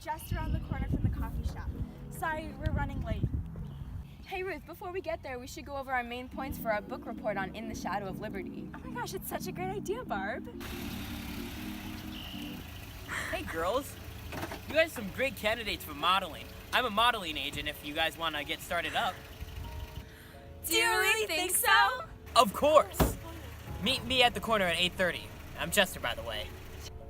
just around the corner from the coffee shop. Sorry, we're running late. Hey Ruth, before we get there, we should go over our main points for our book report on In the Shadow of Liberty. Oh my gosh, it's such a great idea, Barb. Hey girls, you guys are some great candidates for modeling. I'm a modeling agent if you guys want to get started up. Do you really think so? Of course! Meet me at the corner at 8:30. I'm Chester, by the way.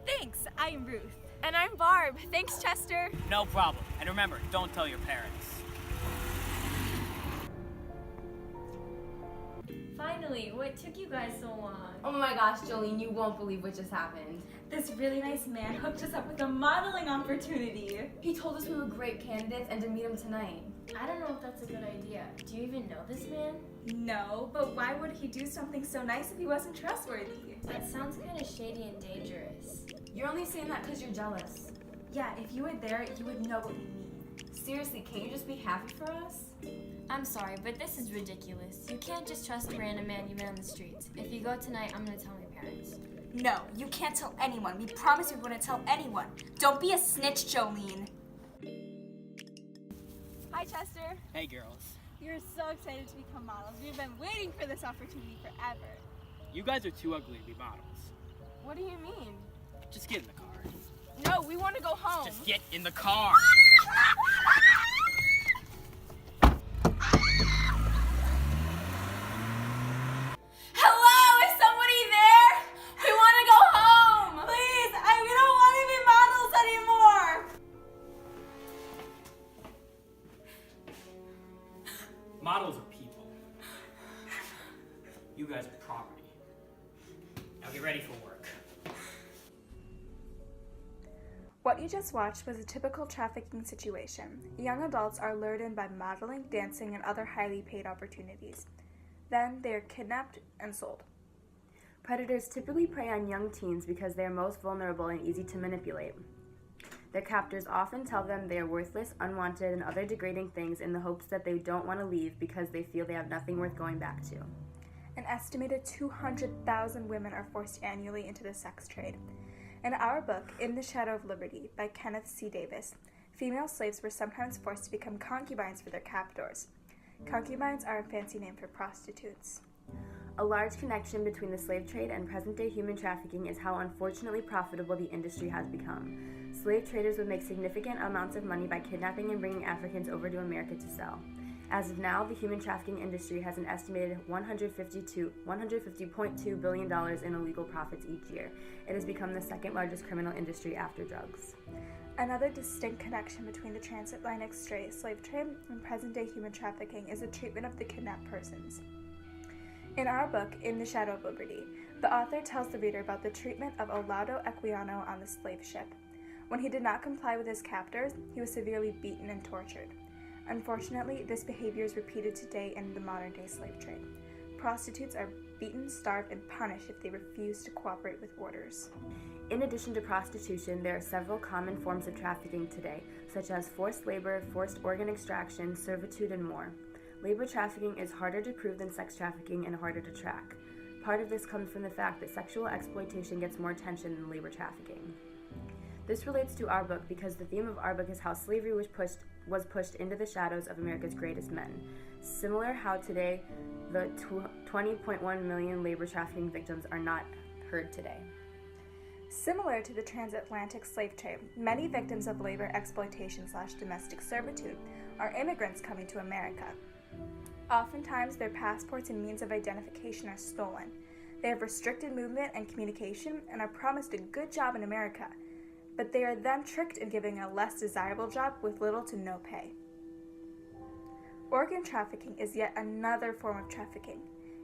Thanks, I'm Ruth. And I'm Barb. Thanks, Chester. No problem. And remember, don't tell your parents. Finally, what took you guys so long? Oh my gosh, Jolene, you won't believe what just happened. This really nice man hooked us up with a modeling opportunity. He told us we were great candidates and to meet him tonight. I don't know if that's a good idea. Do you even know this man? No, but why would he do something so nice if he wasn't trustworthy? That sounds kind of shady and dangerous. You're only saying that because you're jealous. Yeah, if you were there, you would know what we mean. Seriously, can't you just be happy for us? I'm sorry, but this is ridiculous. You can't just trust a random man you met on the streets. If you go tonight, I'm gonna tell my parents. No, you can't tell anyone. We promise we wouldn't tell anyone. Don't be a snitch, Jolene. Hi, Chester. Hey girls. You're so excited to become models. We've been waiting for this opportunity forever. You guys are too ugly to be models. What do you mean? Just get in the car. No, we want to go home. Just get in the car! Hello, is somebody there? We want to go home! Please, we don't want to be models anymore! Models are people. You guys are property. Now get ready for work. What you just watched was a typical trafficking situation. Young adults are lured in by modeling, dancing, and other highly paid opportunities. Then they are kidnapped and sold. Predators typically prey on young teens because they are most vulnerable and easy to manipulate. Their captors often tell them they are worthless, unwanted, and other degrading things in the hopes that they don't want to leave because they feel they have nothing worth going back to. An estimated 200,000 women are forced annually into the sex trade. In our book, In the Shadow of Liberty, by Kenneth C. Davis, female slaves were sometimes forced to become concubines for their captors. Concubines are a fancy name for prostitutes. A large connection between the slave trade and present-day human trafficking is how unfortunately profitable the industry has become. Slave traders would make significant amounts of money by kidnapping and bringing Africans over to America to sell. As of now, the human trafficking industry has an estimated $150.2 billion in illegal profits each year. It has become the second largest criminal industry after drugs. Another distinct connection between the transatlantic slave trade and present-day human trafficking is the treatment of the kidnapped persons. In our book, In the Shadow of Liberty, the author tells the reader about the treatment of Olaudah Equiano on the slave ship. When he did not comply with his captors, he was severely beaten and tortured. Unfortunately, this behavior is repeated today in the modern-day slave trade. Prostitutes are beaten, starved, and punished if they refuse to cooperate with orders. In addition to prostitution, there are several common forms of trafficking today, such as forced labor, forced organ extraction, servitude, and more. Labor trafficking is harder to prove than sex trafficking and harder to track. Part of this comes from the fact that sexual exploitation gets more attention than labor trafficking. This relates to our book because the theme of our book is how slavery was pushed into the shadows of America's greatest men. Similar how today the 20.1 million labor trafficking victims are not heard today. Similar to the transatlantic slave trade, many victims of labor exploitation/domestic servitude are immigrants coming to America. Oftentimes, their passports and means of identification are stolen. They have restricted movement and communication and are promised a good job in America, but they are then tricked in giving a less desirable job with little to no pay. Organ trafficking is yet another form of trafficking.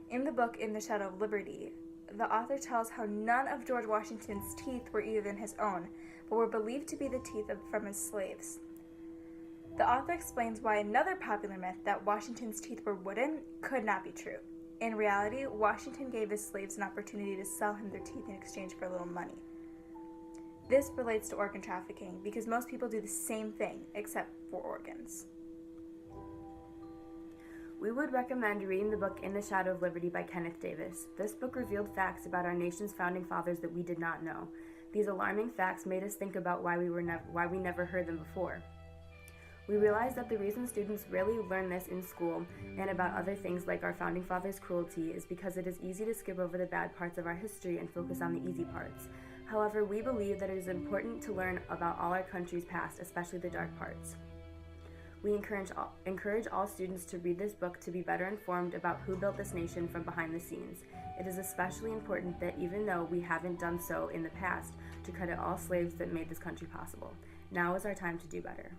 In the book In the Shadow of Liberty, the author tells how none of George Washington's teeth were even his own, but were believed to be the teeth from his slaves. The author explains why another popular myth that Washington's teeth were wooden could not be true. In reality, Washington gave his slaves an opportunity to sell him their teeth in exchange for a little money. This relates to organ trafficking because most people do the same thing except for organs. We would recommend reading the book In the Shadow of Liberty by Kenneth Davis. This book revealed facts about our nation's founding fathers that we did not know. These alarming facts made us think about why we never heard them before. We realized that the reason students rarely learn this in school and about other things like our founding fathers' cruelty is because it is easy to skip over the bad parts of our history and focus on the easy parts. However, we believe that it is important to learn about all our country's past, especially the dark parts. We encourage all students to read this book to be better informed about who built this nation from behind the scenes. It is especially important that even though we haven't done so in the past, to credit all slaves that made this country possible. Now is our time to do better.